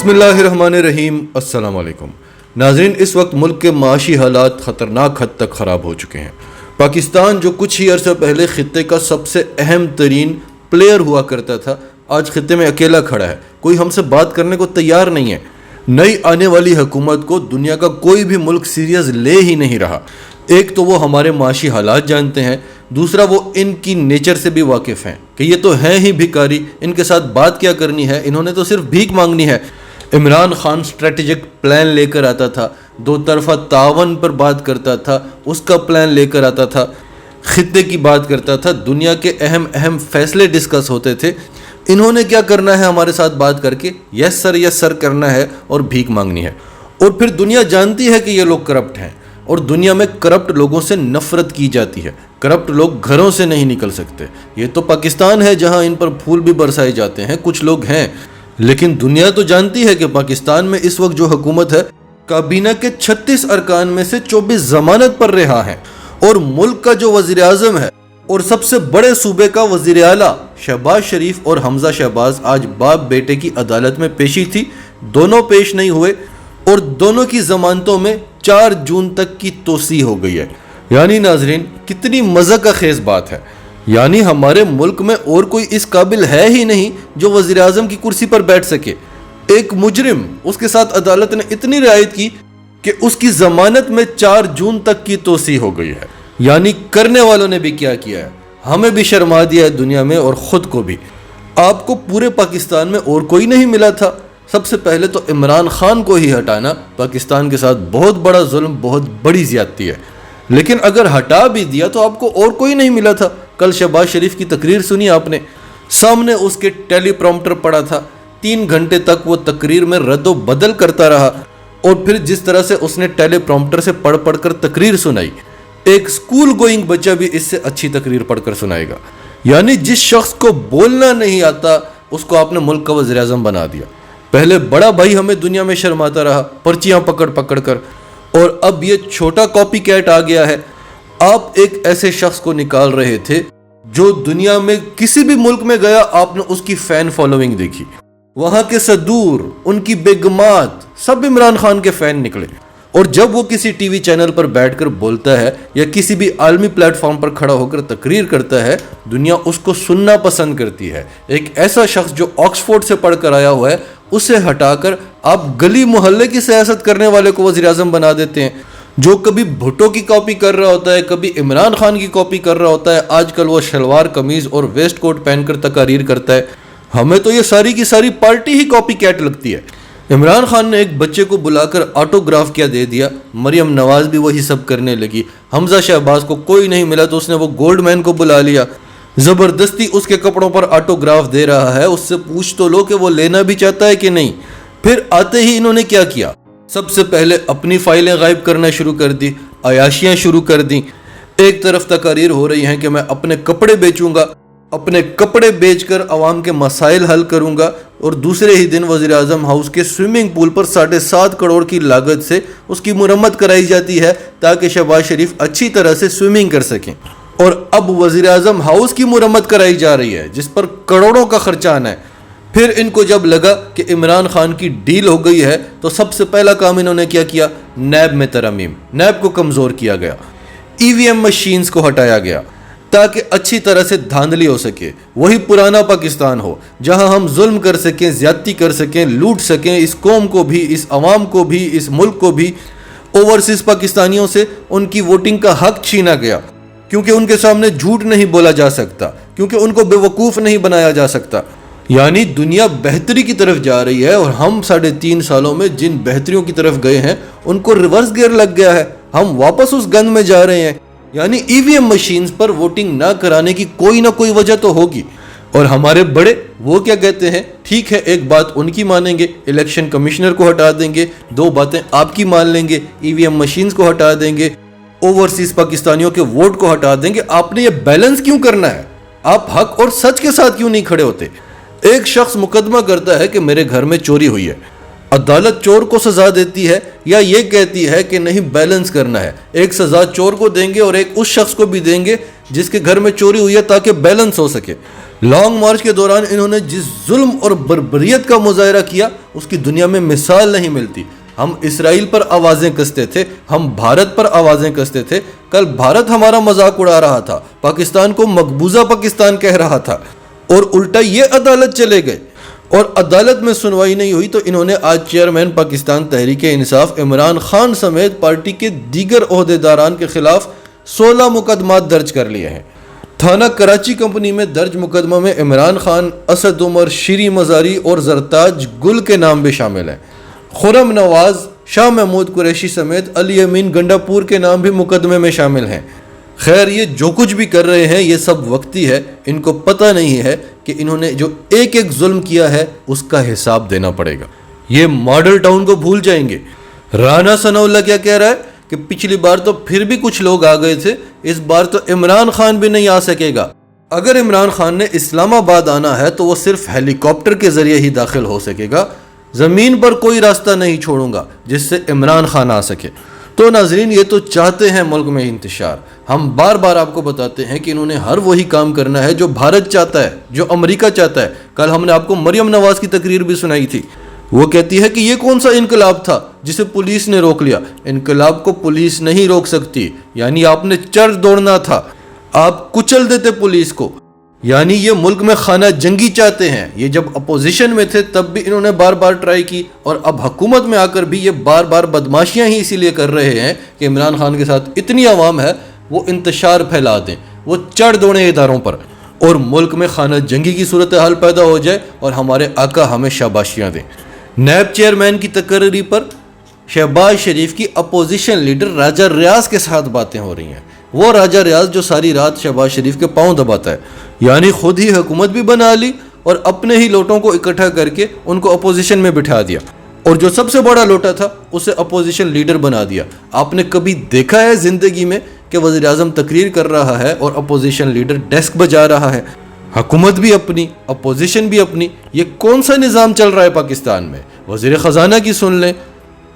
بسم اللہ الرحمن الرحیم۔ السلام علیکم ناظرین، اس وقت ملک کے معاشی حالات خطرناک حد تک خراب ہو چکے ہیں۔ پاکستان جو کچھ ہی عرصہ پہلے خطے کا سب سے اہم ترین پلیئر ہوا کرتا تھا، آج خطے میں اکیلا کھڑا ہے، کوئی ہم سے بات کرنے کو تیار نہیں ہے۔ نئی آنے والی حکومت کو دنیا کا کوئی بھی ملک سیریس لے ہی نہیں رہا۔ ایک تو وہ ہمارے معاشی حالات جانتے ہیں، دوسرا وہ ان کی نیچر سے بھی واقف ہیں کہ یہ تو ہیں ہی بھکاری، ان کے ساتھ بات کیا کرنی ہے، انہوں نے تو صرف بھیک مانگنی ہے۔ عمران خان اسٹریٹجک پلان لے کر آتا تھا، دو طرفہ تعاون پر بات کرتا تھا، اس کا پلان لے کر آتا تھا، خطے کی بات کرتا تھا، دنیا کے اہم فیصلے ڈسکس ہوتے تھے۔ انہوں نے کیا کرنا ہے ہمارے ساتھ بات کر کے یس سر کرنا ہے اور بھیک مانگنی ہے۔ اور پھر دنیا جانتی ہے کہ یہ لوگ کرپٹ ہیں، اور دنیا میں کرپٹ لوگوں سے نفرت کی جاتی ہے۔ کرپٹ لوگ گھروں سے نہیں نکل سکتے۔ یہ تو پاکستان ہے جہاں ان پر پھول بھی برسائے جاتے ہیں، کچھ لوگ ہیں، لیکن دنیا تو جانتی ہے کہ پاکستان میں اس وقت جو حکومت ہے، کابینہ کے 36 ارکان میں سے 24 ضمانت پر رہا ہیں، اور ملک کا جو وزیر اعظم ہے اور سب سے بڑے صوبے کا وزیر اعلیٰ شہباز شریف اور حمزہ شہباز، آج باپ بیٹے کی عدالت میں پیشی تھی، دونوں پیش نہیں ہوئے، اور دونوں کی ضمانتوں میں 4 جون تک کی توسیع ہو گئی ہے۔ یعنی ناظرین، کتنی مزہ کا خیز بات ہے، یعنی ہمارے ملک میں اور کوئی اس قابل ہے ہی نہیں جو وزیر اعظم کی کرسی پر بیٹھ سکے۔ ایک مجرم، اس کے ساتھ عدالت نے اتنی رعایت کی کہ اس کی ضمانت میں 4 جون تک کی توسیع ہو گئی ہے۔ یعنی کرنے والوں نے بھی کیا کیا ہے، ہمیں بھی شرما دیا ہے دنیا میں اور خود کو بھی۔ آپ کو پورے پاکستان میں اور کوئی نہیں ملا تھا؟ سب سے پہلے تو عمران خان کو ہی ہٹانا پاکستان کے ساتھ بہت بڑا ظلم، بہت بڑی زیادتی ہے۔ لیکن اگر ہٹا بھی دیا تو آپ کو اور کوئی نہیں ملا تھا۔ کل شہباز شریف کی تقریر سنی آپ نے، سامنے اس کے ٹیلی پرومپٹر پڑا تھا، 3 گھنٹے تک وہ تقریر میں رد و بدل کرتا رہا، اور پھر جس طرح سے اس نے ٹیلی پرومپٹر سے پڑھ کر تقریر سنائی، ایک سکول گوئنگ بچہ بھی اس سے اچھی تقریر پڑھ کر سنائے گا۔ یعنی جس شخص کو بولنا نہیں آتا اس کو آپ نے ملک کا وزیر اعظم بنا دیا۔ پہلے بڑا بھائی ہمیں دنیا میں شرماتا رہا پرچیاں پکڑ کر، اور اب یہ چھوٹا کاپی کیٹ آ گیا ہے۔ آپ ایک ایسے شخص کو نکال رہے تھے جو دنیا میں کسی بھی ملک میں گیا، آپ نے اس کی فین فالوئنگ دیکھی، وہاں کے صدور، ان کی بیگمات سب عمران خان کے فین نکلے۔ اور جب وہ کسی ٹی وی چینل پر بیٹھ کر بولتا ہے یا کسی بھی عالمی پلیٹ فارم پر کھڑا ہو کر تقریر کرتا ہے، دنیا اس کو سننا پسند کرتی ہے۔ ایک ایسا شخص جو آکسفورڈ سے پڑھ کر آیا ہوا ہے، اسے ہٹا کر آپ گلی محلے کی سیاست کرنے والے کو وزیر اعظم بنا دیتے ہیں، جو کبھی بھٹو کی کاپی کر رہا ہوتا ہے، کبھی عمران خان کی کاپی کر رہا ہوتا ہے، آج کل وہ شلوار قمیض اور ویسٹ کوٹ پہن کر تقاریر کرتا ہے۔ ہمیں تو یہ ساری کی ساری پارٹی ہی کاپی کیٹ لگتی ہے۔ عمران خان نے ایک بچے کو بلا کر آٹوگراف کیا دے دیا، مریم نواز بھی وہی سب کرنے لگی، حمزہ شہباز کو کوئی نہیں ملا تو اس نے وہ گولڈ مین کو بلا لیا، زبردستی اس کے کپڑوں پر آٹوگراف دے رہا ہے۔ اس سے پوچھ تو لو کہ وہ لینا بھی چاہتا ہے کہ نہیں۔ پھر آتے ہی انہوں نے کیا کیا، سب سے پہلے اپنی فائلیں غائب کرنا شروع کر دی، عیاشیاں شروع کر دیں۔ ایک طرف تقاریر ہو رہی ہیں کہ میں اپنے کپڑے بیچوں گا، اپنے کپڑے بیچ کر عوام کے مسائل حل کروں گا، اور دوسرے ہی دن وزیر اعظم ہاؤس کے سوئمنگ پول پر 7.5 کروڑ کی لاگت سے اس کی مرمت کرائی جاتی ہے تاکہ شہباز شریف اچھی طرح سے سوئمنگ کر سکیں۔ اور اب وزیر اعظم ہاؤس کی مرمت کرائی جا رہی ہے جس پر کروڑوں کا خرچہ آنا ہے۔ پھر ان کو جب لگا کہ عمران خان کی ڈیل ہو گئی ہے تو سب سے پہلا کام انہوں نے کیا کیا، نیب میں ترامیم، نیب کو کمزور کیا گیا، EVM مشینز کو ہٹایا گیا تاکہ اچھی طرح سے دھاندلی ہو سکے، وہی پرانا پاکستان ہو جہاں ہم ظلم کر سکیں، زیادتی کر سکیں، لوٹ سکیں، اس قوم کو بھی، اس عوام کو بھی، اس ملک کو بھی۔ اوورسیز پاکستانیوں سے ان کی ووٹنگ کا حق چھینا گیا کیونکہ ان کے سامنے جھوٹ نہیں بولا جا سکتا، کیونکہ ان کو بے وقوف نہیں بنایا جا سکتا۔ یعنی دنیا بہتری کی طرف جا رہی ہے، اور ہم 3.5 سالوں میں جن بہتریوں کی طرف گئے ہیں ان کو ریورس گیئر لگ گیا ہے، ہم واپس اس گند میں جا رہے ہیں۔ یعنی EVM مشینز پر ووٹنگ نہ کرانے کی کوئی نہ کوئی وجہ تو ہوگی، اور ہمارے بڑے وہ کیا کہتے ہیں، ٹھیک ہے ایک بات ان کی مانیں گے، الیکشن کمشنر کو ہٹا دیں گے، 2 باتیں آپ کی مان لیں گے، EVM مشینز کو ہٹا دیں گے، اوورسیز پاکستانیوں کے ووٹ کو ہٹا دیں گے۔ آپ نے یہ بیلنس کیوں کرنا ہے؟ آپ حق اور سچ کے ساتھ کیوں نہیں کھڑے ہوتے؟ ایک شخص مقدمہ کرتا ہے کہ میرے گھر میں چوری ہوئی ہے، عدالت چور کو سزا دیتی ہے یا یہ کہتی ہے کہ نہیں بیلنس کرنا ہے، ایک سزا چور کو دیں گے اور ایک اس شخص کو بھی دیں گے جس کے گھر میں چوری ہوئی ہے تاکہ بیلنس ہو سکے۔ لانگ مارچ کے دوران انہوں نے جس ظلم اور بربریت کا مظاہرہ کیا اس کی دنیا میں مثال نہیں ملتی۔ ہم اسرائیل پر آوازیں کستے تھے، ہم بھارت پر آوازیں کستے تھے، کل بھارت ہمارا مذاق اڑا رہا تھا، پاکستان کو مقبوضہ پاکستان کہہ رہا تھا، اور الٹا یہ عدالت چلے گئے اور عدالت میں سنوائی نہیں ہوئی تو انہوں نے آج چیئرمین پاکستان تحریک انصاف عمران خان سمیت پارٹی کے دیگر عہدیداران کے خلاف 16 مقدمات درج کر لیے ہیں۔ تھانہ کراچی کمپنی میں درج مقدمہ میں عمران خان، اسد عمر، شیری مزاری اور زرتاج گل کے نام بھی شامل ہیں۔ خرم نواز، شاہ محمود قریشی سمیت علی امین گنڈا پور کے نام بھی مقدمے میں شامل ہیں۔ خیر، یہ جو کچھ بھی کر رہے ہیں یہ سب وقتی ہے، ان کو پتہ نہیں ہے کہ انہوں نے جو ایک ایک ظلم کیا ہے اس کا حساب دینا پڑے گا۔ یہ ماڈل ٹاؤن کو بھول جائیں گے۔ رانا ثناء اللہ کیا کہہ رہا ہے کہ پچھلی بار تو پھر بھی کچھ لوگ آ گئے تھے، اس بار تو عمران خان بھی نہیں آ سکے گا۔ اگر عمران خان نے اسلام آباد آنا ہے تو وہ صرف ہیلی کاپٹر کے ذریعے ہی داخل ہو سکے گا، زمین پر کوئی راستہ نہیں چھوڑوں گا جس سے عمران خان آ سکے۔ تو ناظرین، یہ تو چاہتے ہیں ملک میں انتشار۔ ہم بار بار آپ کو بتاتے ہیں کہ انہوں نے ہر وہی کام کرنا ہے جو بھارت چاہتا ہے، جو امریکہ چاہتا ہے۔ کل ہم نے آپ کو مریم نواز کی تقریر بھی سنائی تھی، وہ کہتی ہے کہ یہ کون سا انقلاب تھا جسے پولیس نے روک لیا۔ انقلاب کو پولیس نہیں روک سکتی، یعنی آپ نے چرچ دوڑنا تھا، آپ کچل دیتے پولیس کو۔ یعنی یہ ملک میں خانہ جنگی چاہتے ہیں۔ یہ جب اپوزیشن میں تھے تب بھی انہوں نے بار بار ٹرائی کی، اور اب حکومت میں آ کر بھی یہ بار بار بدماشیاں ہی اسی لیے کر رہے ہیں کہ عمران خان کے ساتھ اتنی عوام ہے وہ انتشار پھیلا دیں، وہ چڑھ دوڑیں اداروں پر، اور ملک میں خانہ جنگی کی صورتحال پیدا ہو جائے اور ہمارے آقا ہمیں شاباشیاں دیں۔ نیب چیئرمین کی تقرری پر شہباز شریف کی اپوزیشن لیڈر راجہ ریاض کے ساتھ باتیں ہو رہی ہیں۔ وہ راجہ ریاض جو ساری رات شہباز شریف کے پاؤں دباتا ہے، یعنی خود ہی حکومت بھی بنا لی اور اپنے ہی لوٹوں کو اکٹھا کر کے ان کو اپوزیشن میں بٹھا دیا، اور جو سب سے بڑا لوٹا تھا اسے اپوزیشن لیڈر بنا دیا۔ آپ نے کبھی دیکھا ہے زندگی میں کہ وزیر اعظم تقریر کر رہا ہے اور اپوزیشن لیڈر ڈیسک بجا رہا ہے؟ حکومت بھی اپنی، اپوزیشن بھی اپنی۔ یہ کون سا نظام چل رہا ہے پاکستان میں؟ وزیر خزانہ کی سن لیں۔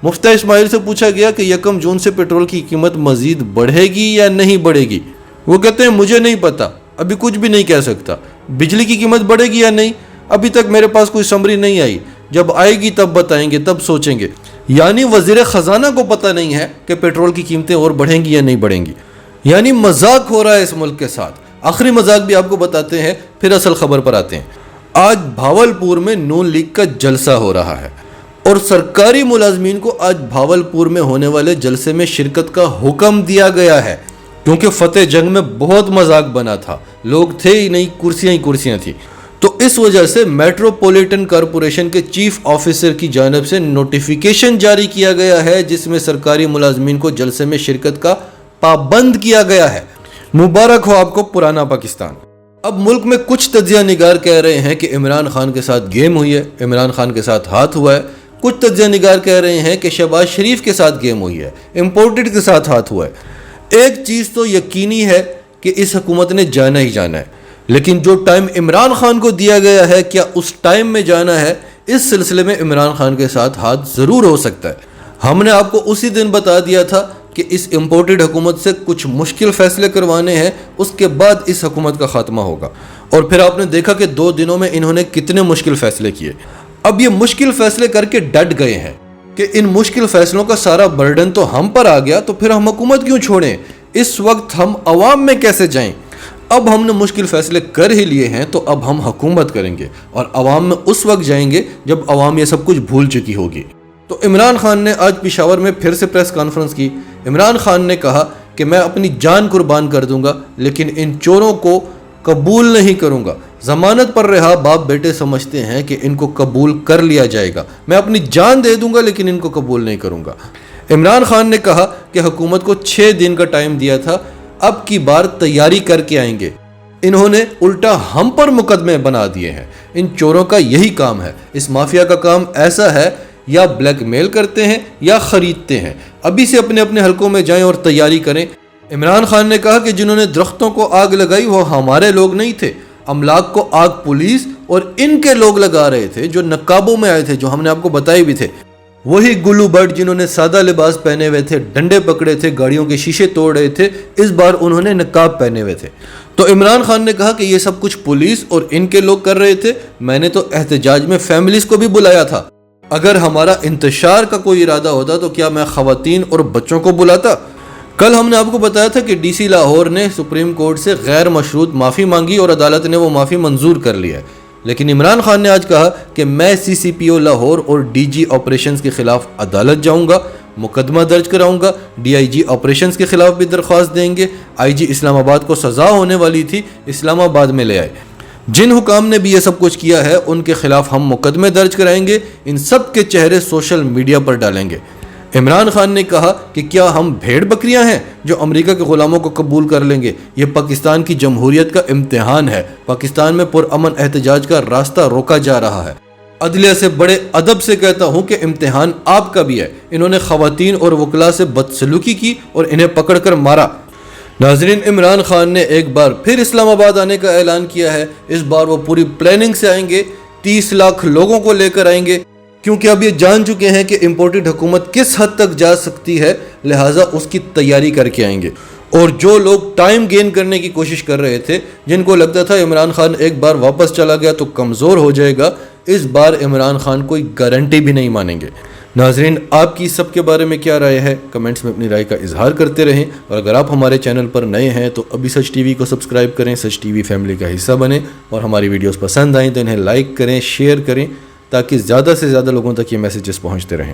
مفتیٰ اسماعیل سے پوچھا گیا کہ 1 جون سے پیٹرول کی قیمت مزید بڑھے گی یا نہیں بڑھے گی؟ وہ کہتے ہیں مجھے نہیں پتا، ابھی کچھ بھی نہیں کہہ سکتا۔ بجلی کی قیمت بڑھے گی یا نہیں؟ ابھی تک میرے پاس کوئی سمری نہیں آئی، جب آئے گی تب بتائیں گے، تب سوچیں گے۔ یعنی وزیر خزانہ کو پتہ نہیں ہے کہ پیٹرول کی قیمتیں اور بڑھیں گی یا نہیں بڑھیں گی۔ یعنی مذاق ہو رہا ہے اس ملک کے ساتھ۔ آخری مذاق بھی آپ کو بتاتے ہیں، پھر اصل خبر پر آتے ہیں۔ آج بھاولپور میں نون لیگ کا جلسہ ہو رہا ہے، اور سرکاری ملازمین کو آج بھاولپور میں ہونے والے جلسے میں شرکت کا حکم دیا گیا ہے، کیونکہ فتح جنگ میں بہت مذاق بنا تھا، لوگ تھے ہی نہیں، کرسیاں ہی کرسیاں تھیں۔ تو اس وجہ سے میٹروپولیٹن کارپوریشن کے چیف آفیسر کی جانب سے نوٹیفیکیشن جاری کیا گیا ہے، جس میں سرکاری ملازمین کو جلسے میں شرکت کا پابند کیا گیا ہے۔ مبارک ہو آپ کو پرانا پاکستان۔ اب ملک میں کچھ تجزیہ نگار کہہ رہے ہیں کہ عمران خان کے ساتھ گیم ہوئی ہے، عمران خان کے ساتھ ہاتھ ہوا ہے۔ کچھ تجزیہ نگار کہہ رہے ہیں کہ شہباز شریف کے ساتھ گیم ہوئی ہے، امپورٹڈ کے ساتھ ہاتھ ہوا ہے۔ ایک چیز تو یقینی ہے کہ اس حکومت نے جانا ہی جانا ہے، لیکن جو ٹائم عمران خان کو دیا گیا ہے، کیا اس ٹائم میں جانا ہے؟ اس سلسلے میں عمران خان کے ساتھ ہاتھ ضرور ہو سکتا ہے۔ ہم نے آپ کو اسی دن بتا دیا تھا کہ اس امپورٹڈ حکومت سے کچھ مشکل فیصلے کروانے ہیں، اس کے بعد اس حکومت کا خاتمہ ہوگا، اور پھر آپ نے دیکھا کہ 2 دنوں میں انہوں نے کتنے مشکل فیصلے کیے۔ اب یہ مشکل فیصلے کر کے ڈٹ گئے ہیں کہ ان مشکل فیصلوں کا سارا برڈن تو ہم پر آ گیا، تو پھر ہم حکومت کیوں چھوڑیں؟ اس وقت ہم عوام میں کیسے جائیں؟ اب ہم نے مشکل فیصلے کر ہی لیے ہیں تو اب ہم حکومت کریں گے، اور عوام میں اس وقت جائیں گے جب عوام یہ سب کچھ بھول چکی ہوگی۔ تو عمران خان نے آج پشاور میں پھر سے پریس کانفرنس کی۔ عمران خان نے کہا کہ میں اپنی جان قربان کر دوں گا، لیکن ان چوروں کو قبول نہیں کروں گا۔ ضمانت پر رہا باپ بیٹے سمجھتے ہیں کہ ان کو قبول کر لیا جائے گا، میں اپنی جان دے دوں گا لیکن ان کو قبول نہیں کروں گا۔ عمران خان نے کہا کہ حکومت کو 6 دن کا ٹائم دیا تھا، اب کی بار تیاری کر کے آئیں گے۔ انہوں نے الٹا ہم پر مقدمے بنا دیے ہیں۔ ان چوروں کا یہی کام ہے، اس مافیا کا کام ایسا ہے، یا بلیک میل کرتے ہیں یا خریدتے ہیں۔ ابھی سے اپنے اپنے حلقوں میں جائیں اور تیاری کریں۔ عمران خان نے کہا کہ جنہوں نے درختوں کو آگ لگائی وہ ہمارے لوگ نہیں تھے، املاک کو آگ پولیس اور ان کے لوگ لگا رہے تھے جو نقابوں میں آئے تھے، جو ہم نے آپ کو بتائے بھی تھے۔ وہی گلو بٹ جنہوں نے سادہ لباس پہنے ہوئے تھے، ڈنڈے پکڑے تھے، گاڑیوں کے شیشے توڑ رہے تھے، اس بار انہوں نے نقاب پہنے ہوئے تھے۔ تو عمران خان نے کہا کہ یہ سب کچھ پولیس اور ان کے لوگ کر رہے تھے، میں نے تو احتجاج میں فیملیز کو بھی بلایا تھا۔ اگر ہمارا انتشار کا کوئی ارادہ ہوتا تو کیا میں خواتین اور بچوں کو بلاتا؟ کل ہم نے آپ کو بتایا تھا کہ ڈی سی لاہور نے سپریم کورٹ سے غیر مشروط معافی مانگی اور عدالت نے وہ معافی منظور کر لی ہے، لیکن عمران خان نے آج کہا کہ میں سی سی پی او لاہور اور ڈی جی آپریشنز کے خلاف عدالت جاؤں گا، مقدمہ درج کراؤں گا، ڈی آئی جی آپریشنز کے خلاف بھی درخواست دیں گے، آئی جی اسلام آباد کو سزا ہونے والی تھی، اسلام آباد میں لے آئے۔ جن حکام نے بھی یہ سب کچھ کیا ہے ان کے خلاف ہم مقدمے درج کرائیں گے، ان سب کے چہرے سوشل میڈیا پر ڈالیں گے۔ عمران خان نے کہا کہ کیا ہم بھیڑ بکریاں ہیں جو امریکہ کے غلاموں کو قبول کر لیں گے؟ یہ پاکستان کی جمہوریت کا امتحان ہے، پاکستان میں پرامن احتجاج کا راستہ روکا جا رہا ہے۔ عدلیہ سے بڑے ادب سے کہتا ہوں کہ امتحان آپ کا بھی ہے، انہوں نے خواتین اور وکلاء سے بدسلوکی کی اور انہیں پکڑ کر مارا۔ ناظرین، عمران خان نے ایک بار پھر اسلام آباد آنے کا اعلان کیا ہے، اس بار وہ پوری پلاننگ سے آئیں گے، 30 لاکھ لوگوں کو لے کر آئیں گے، کیونکہ اب یہ جان چکے ہیں کہ امپورٹڈ حکومت کس حد تک جا سکتی ہے، لہٰذا اس کی تیاری کر کے آئیں گے۔ اور جو لوگ ٹائم گین کرنے کی کوشش کر رہے تھے، جن کو لگتا تھا عمران خان ایک بار واپس چلا گیا تو کمزور ہو جائے گا، اس بار عمران خان کوئی گارنٹی بھی نہیں مانیں گے۔ ناظرین، آپ کی سب کے بارے میں کیا رائے ہے؟ کمنٹس میں اپنی رائے کا اظہار کرتے رہیں، اور اگر آپ ہمارے چینل پر نئے ہیں تو ابھی سچ ٹی وی کو سبسکرائب کریں، سچ ٹی وی فیملی کا حصہ بنیں، اور ہماری ویڈیوز پسند آئیں تو انہیں لائک کریں، شیئر کریں، تاکہ زیادہ سے زیادہ لوگوں تک یہ میسیجز پہنچتے رہیں۔